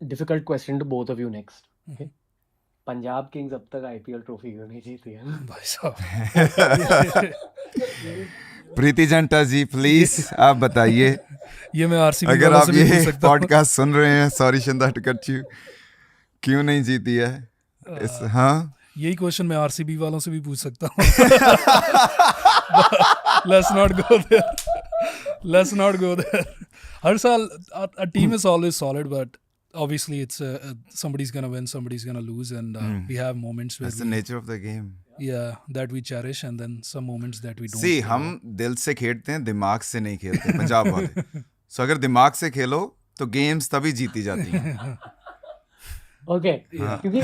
Difficult question to both of you next. Okay. Punjab Kings अब तक IPL trophy क्यों नहीं जीती है? भाई साहब प्रीति जंटा जी प्लीज आप बताइए, ये मैं आरसीबी अगर वालों आप से भी पूछ ये सकता हूँ। पॉडकास्ट सुन रहे हैं, सॉरी शिंदा टू कट यू, क्यों नहीं जीती है इस हाँ यही क्वेश्चन मैं आरसीबी वालों से भी पूछ सकता हूँ। Let's not go there. Let's not go there. हर साल a team is always solid, but obviously it's somebody's gonna win, somebody's gonna lose, and we have moments where that's the nature of the game. that we cherish, and then some moments that we don't. See, हम दिल से खेलते हैं, दिमाग से नहीं खेलते पंजाब वाले। सो अगर दिमाग से खेलो तो गेम्स तभी जीती जाती हैं। ओके, क्योंकि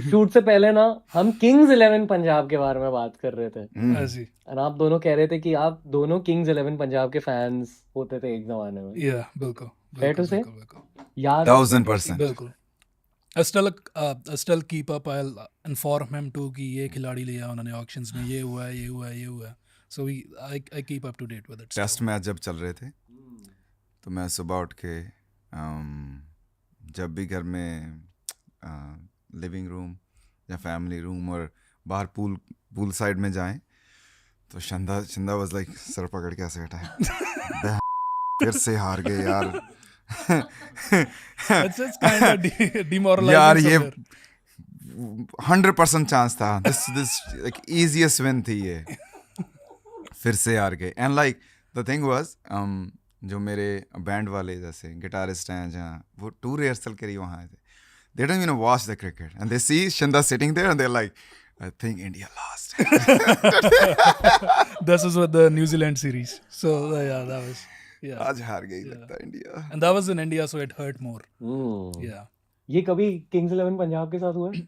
शूट से पहले ना हम किंग्स 11 पंजाब के बारे में बात कर रहे थे, ऐसी और आप दोनों कह रहे थे कि आप दोनों किंग्स 11 पंजाब के फैंस होते थे एक जमाने में। बिल्कुल Fair to say? बिल्कुल याद 1000%। बिल्कुल। I still keep up. I'll inform him too कि ये खिलाड़ी लिया उन्होंने auctions में, ये हुआ है, ये हुआ है, ये हुआ है। So I keep up to date with it. Test match जब चल रहे थे तो मैं सुबह उठ के जब भी घर में लिविंग रूम या फैमिली रूम और बाहर पूल साइड में जाएं तो शिंदा वाज लाइक सर पकड़ के ऐसे हटाए, फिर से हार गए यार। It's kind of demoralizing. यार ये somewhere. 100% चांस था, दिस लाइक इजीएस्ट विन थी ये, फिर से हार गए। And like the thing was जो मेरे बैंड वाले जैसे गिटारिस्ट हैं जहाँ वो टूर रिहर्सल के लिए वहाँ आए थे, they don't even watch the cricket and they see Shinda sitting there and they're like, I think India lost. This is with the New Zealand series. So that was आज हार गई लगता है India. and that was in India, so it hurt more. Yeah. ये कभी Kings 11 Punjab के साथ हुआ है?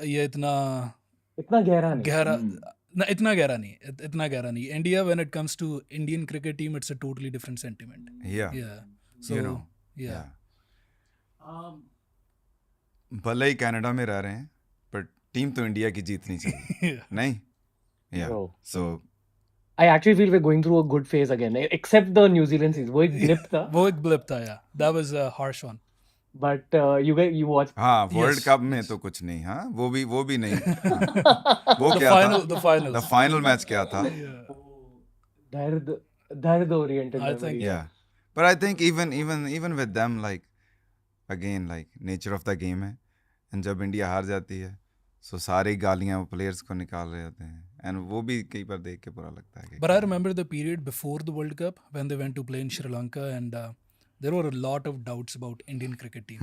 ये इतना गहरा नहीं। इतना गहरा नहीं। India, when it comes to Indian cricket team, it's a totally different sentiment. Yeah. So You know, yeah. भले ही कनाडा में रह रहे हैं पर टीम तो इंडिया की जीतनी चाहिए। नहीं? Yeah. Bro. So I actually feel we're going through a good phase again, except the New Zealand season. वो एक blip था, वो एक blip था, yeah. That was a harsh one. but you watched हाँ, वर्ल्ड Yes, कप में तो कुछ नहीं, हाँ वो भी नहीं। हाँ, वो क्या था? The finals. The final match क्या था? दर्द oriented I memory. think- Yeah, but I think even with them, like again, like nature of the game है, and जब इंडिया हार जाती है, so सारी गालियाँ वो प्लेयर्स को निकाल रहे होते हैं, and वो भी कई बार देख के बुरा लगता है कि But I remember the period before the World Cup when they went to play in Sri Lanka, and there were a lot of doubts about Indian cricket team.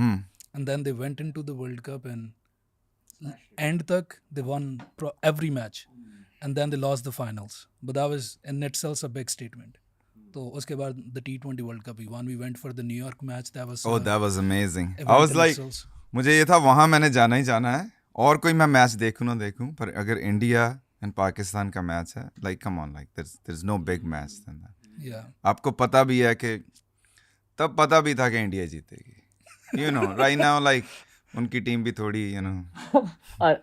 And then they went into the World Cup and end tak they won every match, and then they lost the finals. But that was in itself a big statement. So उसके बाद the T20 World Cup we won. We went for the New York match. That was oh that was amazing. I event was in like, itself. मुझे ये था वहाँ मैंने जाना ही जाना है, और कोई मैं मैच देखूँ ना देखूँ, पर अगर इंडिया एंड पाकिस्तान का मैच है, like come on, like there's no big match than that. Yeah. आपको पता भी है कि तब पता भी था कि इंडिया जीतेगी, you know, right now like उनकी टीम भी थोड़ी you know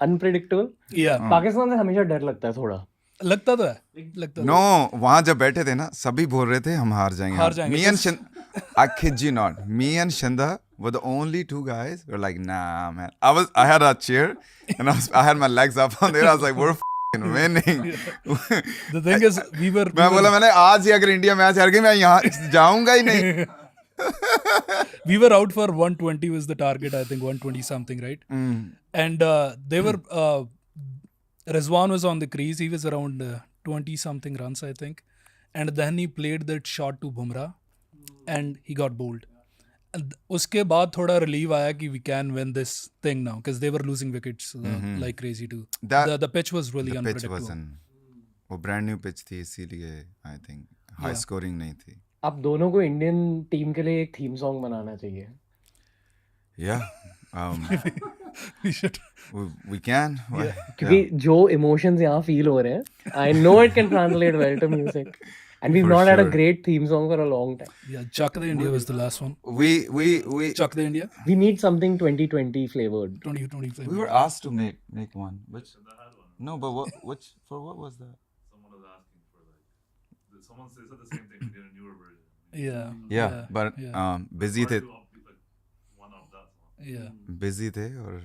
unpredictable. Yeah. Pakistan से हमेशा डर लगता है थोड़ा। लगता तो है। नो वहाँ जब बैठे थे ना सभी बोल रहे थे हम हार जाएंगे। Me and I kid you not, me and Shinda were the only two guys who were like, nah man. I had a chair and I had my legs up on there. I was like, we're f***ing winning. The thing is मैं बोला मैंने आज ही अगर India match हार गई मैं यहाँ जाऊंगा ही नहीं। we were out for 120 was the target, I think 120 something, right? And they were Rizwan was on the crease. He was around 20 something runs, I think, and then he played that shot to Bumrah and he got bowled. And उसके बाद थोड़ा relief आया कि we can win this thing now because they were losing wickets like crazy too. The pitch was really The pitch unpredictable. wasn't, वो brand new pitch थी इसीलिए I think high scoring नहीं थी। आप दोनों को इंडियन टीम के लिए एक थीम सॉन्ग बनाना चाहिए। Yeah. We should. We can. क्योंकि जो इमोशंस यहाँ फील हो रहे हैं, I know it can translate well to music, and we've For not had a sure. great theme song for a long time. Yeah, Chuck the India was the last one. We Chuck the India. We need something 2020 flavored. 2025. we were asked to make one. Which no, but what was that? Someone was asking for someone said the same thing. We did a newer version. Yeah. Yeah, but yeah. busy थे। Yeah. Busy थे और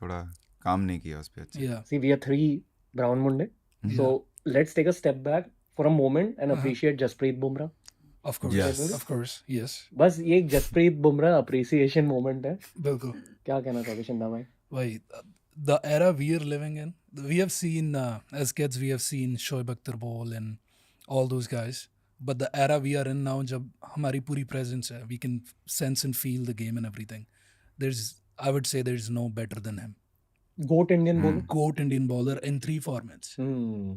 थोड़ा काम नहीं किया उस पे अच्छा Yeah. See, we are 3 brown munde. So let's take a step back for a moment and appreciate Jasprit Bumrah. Of course. Yes. Of course. Yes. बस ये एक जसप्रीत बुमराह अप्रिसिएशन मोमेंट है. बिल्कुल. क्या कहना चाहोगे शिंदा भाई? Why, the era we are living in, we have seen, as kids, we have seen Shoaib Akhtar Ball and all those guys. But the era we are in now, जब हमारी पूरी presence है, we can sense and feel the game and everything. I would say there's no better than him. GOAT Indian bowler. GOAT Indian bowler in 3 formats.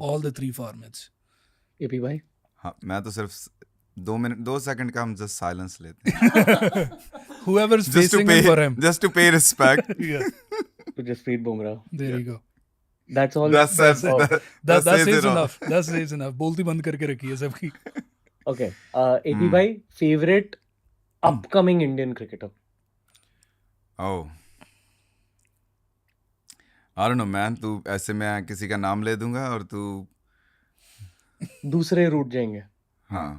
All the 3 formats. AP भाई. हाँ मैं तो सिर्फ 2 second का हम just silence लेते हैं Whoever's facing him for him. just to pay respect. Yeah. To Jasprit Bumrah. There you go. That's all. That says Oh, That says says it all. enough. That says enough. बोलती बंद करके रखी है सबकी. okay. AP भाई, favorite upcoming Indian cricketer. Oh. I don't know man, तू ऐसे मैं किसी का नाम ले दूंगा और तू दूसरे रूट जाएंगे. हाँ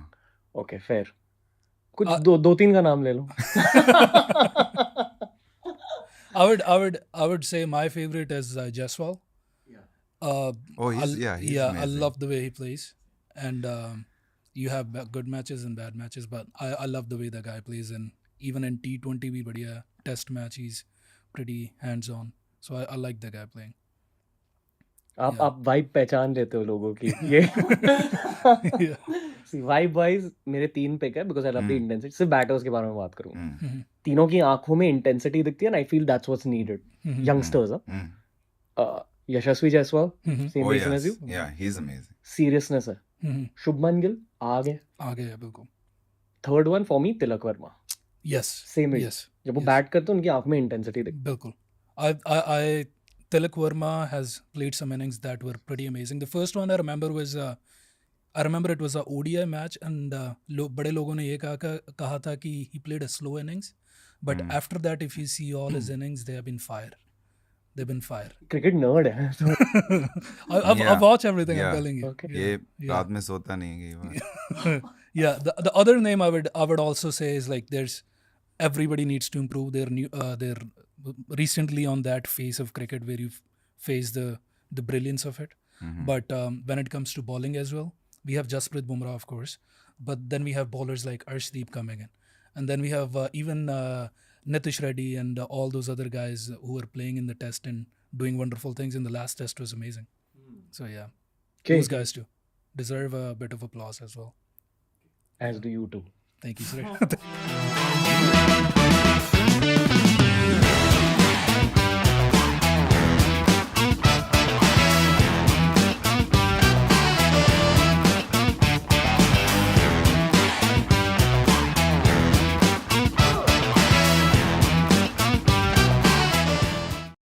Okay, fair. कुछ 2-3 का नाम ले लो. I would say my favorite is Jaiswal. Oh, he's I amazing. love the way he plays, and you have good matches and bad matches, but I love the way the guy plays, and even in T20 भी बढ़िया test match he's pretty hands on, so I like the guy playing. आप vibe पहचान लेते हो लोगों की. ये vibe wise मेरे 3 पिक है because I love the intensity. सिर्फ बैटर्स के बारे में बात करूंगा. तीनों की आंखों में इंटेंसिटी दिखती है and I feel that's what's needed. Youngsters, Yashasvi Jaiswal, same Oh reason as yes, you. yeah, he's amazing. Seriousness है. शुभमन गिल आगे. है बिल्कुल. Third one for me Tilak Varma. Yes. Same Yes. जब वो बैट करते हैं उनकी आंख में इंटेंसिटी दिखती बिल्कुल. I Tilak Verma has played some innings that were pretty amazing. The first one I remember it was a ODI match, and बड़े लोगों ने ये कहा था कि he played a slow innings, but after that if you see all his innings, they have been fire. They've been fire. है. Cricket nerd है. I've watched everything. Yeah. I'm telling you. Okay. ये रात में सोता नहीं है कई बार. Yeah. The other name I would also say is like everybody needs to improve their recently on that phase of cricket where you face the brilliance of it. But when it comes to bowling as well, we have Jasprit Bumrah, of course, but then we have bowlers like Arshdeep coming in, and then we have even Nitish Reddy and all those other guys who are playing in the test and doing wonderful things. In the last test was amazing. So yeah, those guys too deserve a bit of applause as well. As do you too. Thank you, sir.